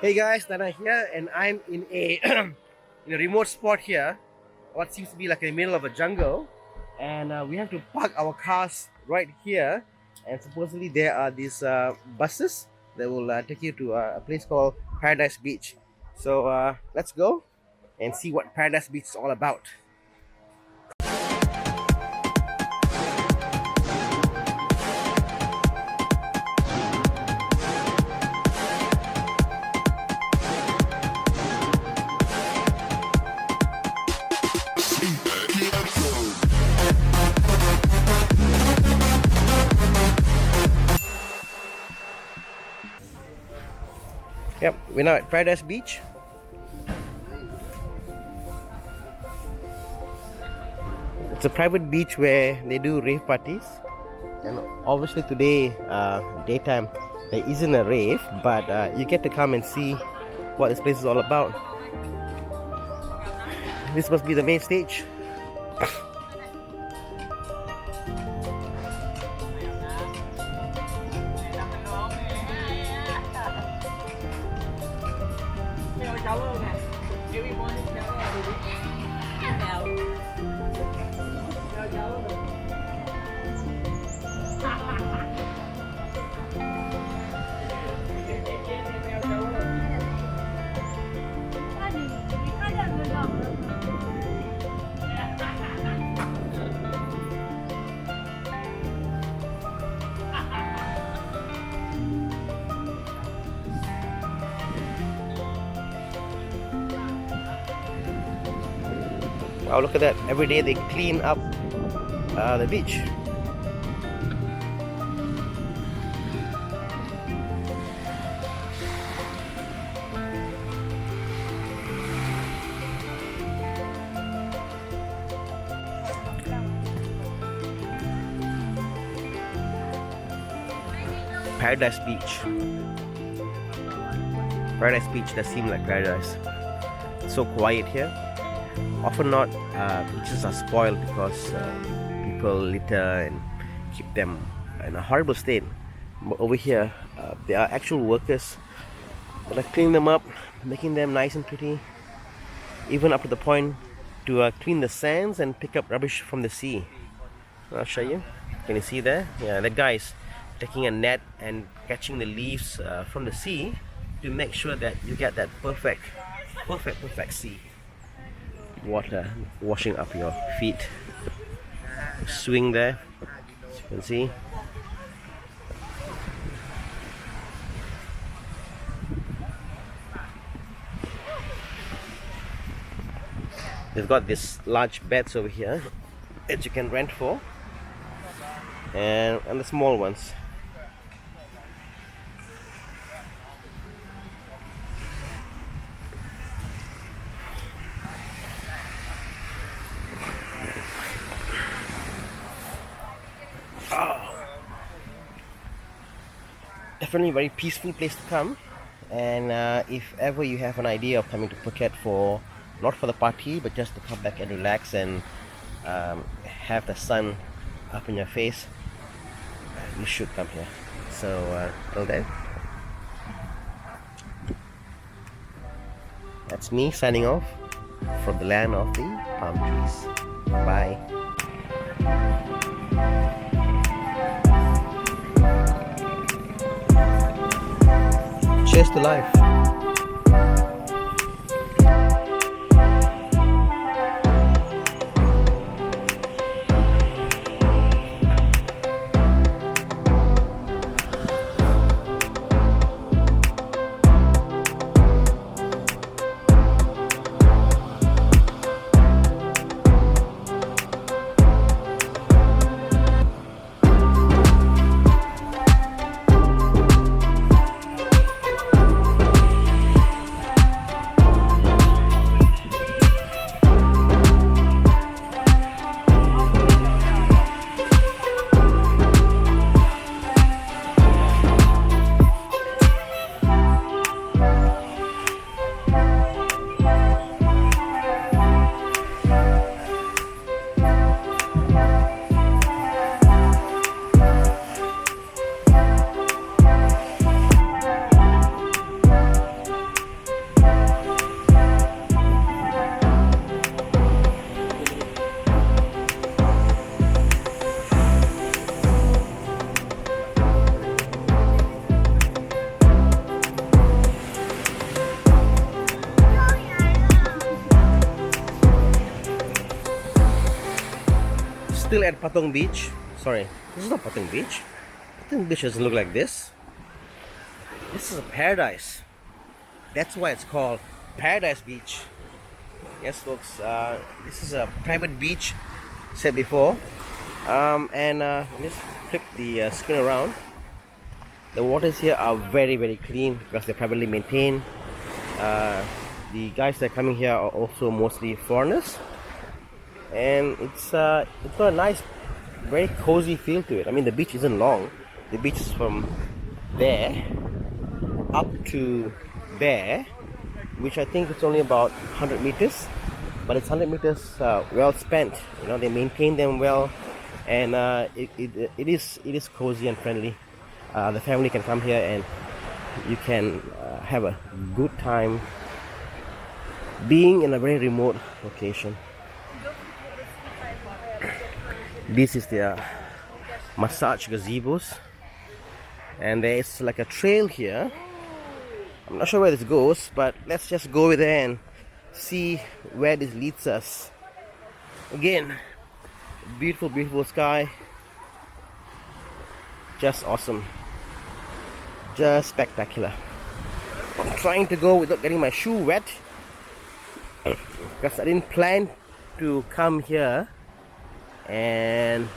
Hey guys, Thana here, and I'm in a in a remote spot here. What seems to be like in the middle of a jungle, and we have to park our cars right here. And supposedly there are these buses that will take you to a place called Paradise Beach. So let's go and see what Paradise Beach is all about. Yep, we're now at Paradise Beach. It's a private beach where they do rave parties. And obviously today, daytime, there isn't a rave, but you get to come and see what this place is all about. This must be the main stage. Wow, look at that. Every day they clean up the beach. Paradise Beach. Paradise Beach does seem like paradise. It's so quiet here. Often not, beaches are spoiled because people litter and keep them in a horrible state. But over here, there are actual workers that are cleaning them up, making them nice and pretty, even up to the point to clean the sands and pick up rubbish from the sea. I'll show you. Can you see there? Yeah, that guy is taking a net and catching the leaves from the sea to make sure that you get that perfect sea. Water washing up your feet. Swing there, as you can see. They've got these large beds over here that you can rent for, and the small ones. Definitely a very peaceful place to come, and if ever you have an idea of coming to Phuket for not for the party but just to come back and relax and have the sun up in your face, you should come here. So till then, that's me signing off from the land of the palm trees. Bye. Cheers to life. still at Patong Beach. Sorry, this is not Patong Beach. Patong Beach doesn't look like this. This is a paradise. That's why it's called Paradise Beach. Yes, folks. This is a private beach, said before. Let's flip the screen around. The waters here are very, very clean because they're privately maintained. The guys that are coming here are also mostly foreigners, and it's got a nice, very cozy feel to it. I mean, the beach isn't long. The beach is from there up to there, which I think it's only about 100 meters, but it's 100 meters well spent. You know, they maintain them well, and it is cozy and friendly. The family can come here and you can have a good time being in a very remote location. This is their massage gazebos, and there is like a trail here. I'm not sure where this goes, but let's just go over there and see where this leads us. Again, beautiful, beautiful sky. Just awesome. Just spectacular. I'm trying to go without getting my shoe wet because I didn't plan to come here and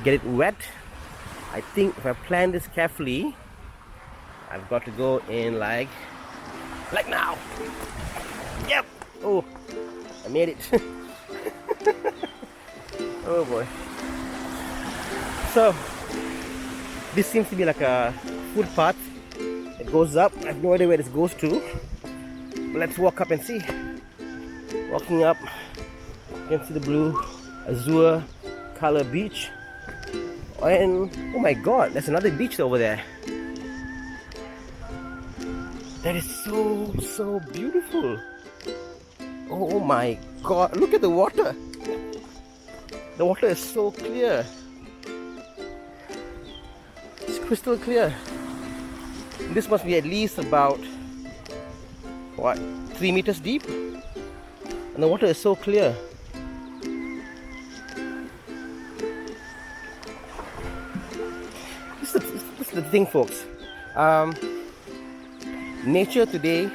get it wet. I think if I plan this carefully, I've got to go in like now. Yep. Oh, I made it. Oh boy. So this seems to be like a footpath. It goes up. I have no idea where this goes to. But let's walk up and see. Walking up, you can see the blue azure color beach. And oh my god, there's another beach over there. That is so beautiful. Oh my god, look at the water. The water is so clear. It's crystal clear. This must be at least about, what, 3 meters deep? And the water is so clear. This is the thing, folks. Nature today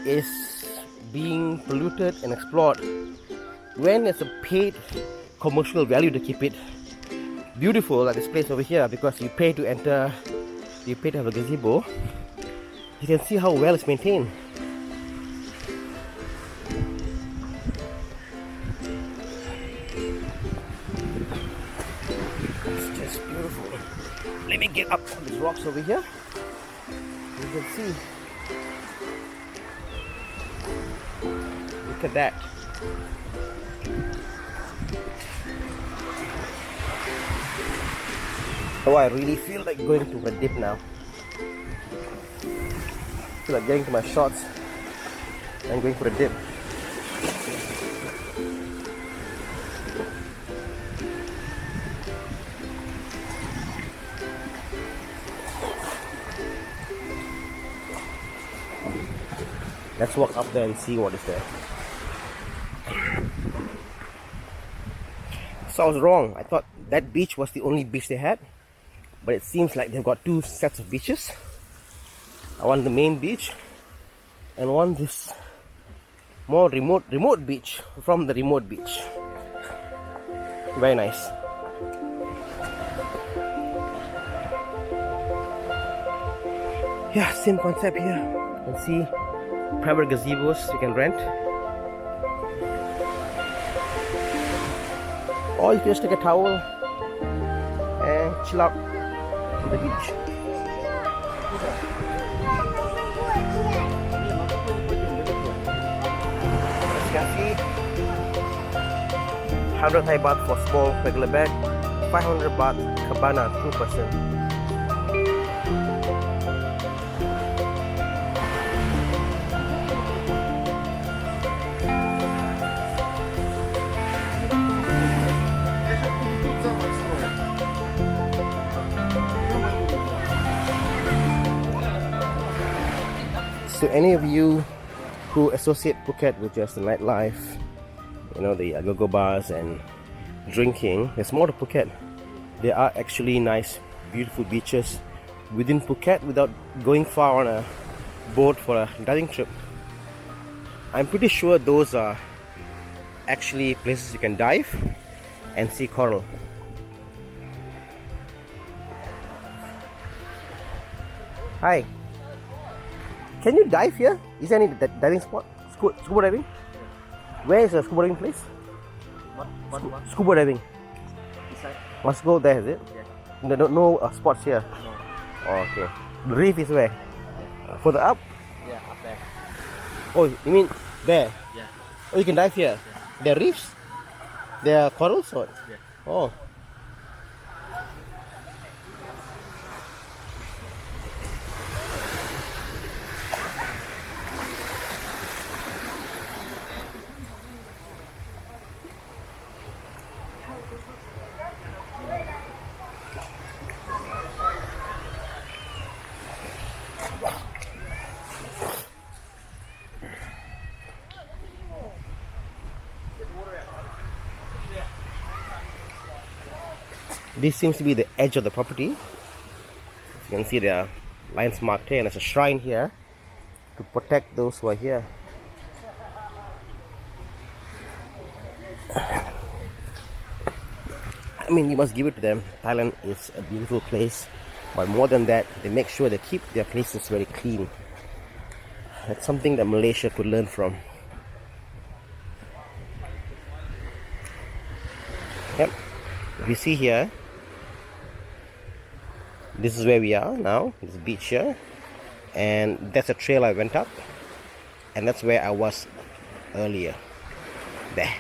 is being polluted and explored. When there's a paid commercial value to keep it beautiful, like this place over here, because you pay to enter, you pay to have a gazebo, you can see how well it's maintained. It's just beautiful. Let me get up on these rocks over here. You can see. Look at that. Oh, I really feel like going to a dip now. I feel like getting to my shorts and going for a dip. Let's walk up there and see what is there. So I was wrong. I thought that beach was the only beach they had, but it seems like they've got two sets of beaches. One the main beach, and one this more remote beach from the remote beach. Very nice. Yeah, same concept here. You can see private gazebos you can rent, or you can just take a towel and chill out on the beach. As you can see, 100 Thai baht for small regular bed, 500 baht cabana 2%. So any of you who associate Phuket with just the nightlife, you know, the go-go bars and drinking. There's more to Phuket. There are actually nice, beautiful beaches within Phuket without going far on a boat for a diving trip. I'm pretty sure those are actually places you can dive and see coral. Hi. Can you dive here? Is there any diving spot? Scuba diving? Where is the scuba diving place? What? Scuba diving. Beside? Must go there, is it? Yeah. No spots here. No. Oh, okay. The reef is where? Further up? Yeah, up there. Oh, you mean there? Yeah. Oh, you can dive here? Yeah. There are reefs? There are corals or? Yeah. Oh. This seems to be the edge of the property. You can see there are lines marked here, and there's a shrine here to protect those who are here. I mean, you must give it to them. Thailand is a beautiful place, but more than that, they make sure they keep their places very clean. That's something that Malaysia could learn from. Yep. If you see here, this is where we are now, this beach here, and that's a trail I went up, and that's where I was earlier. There.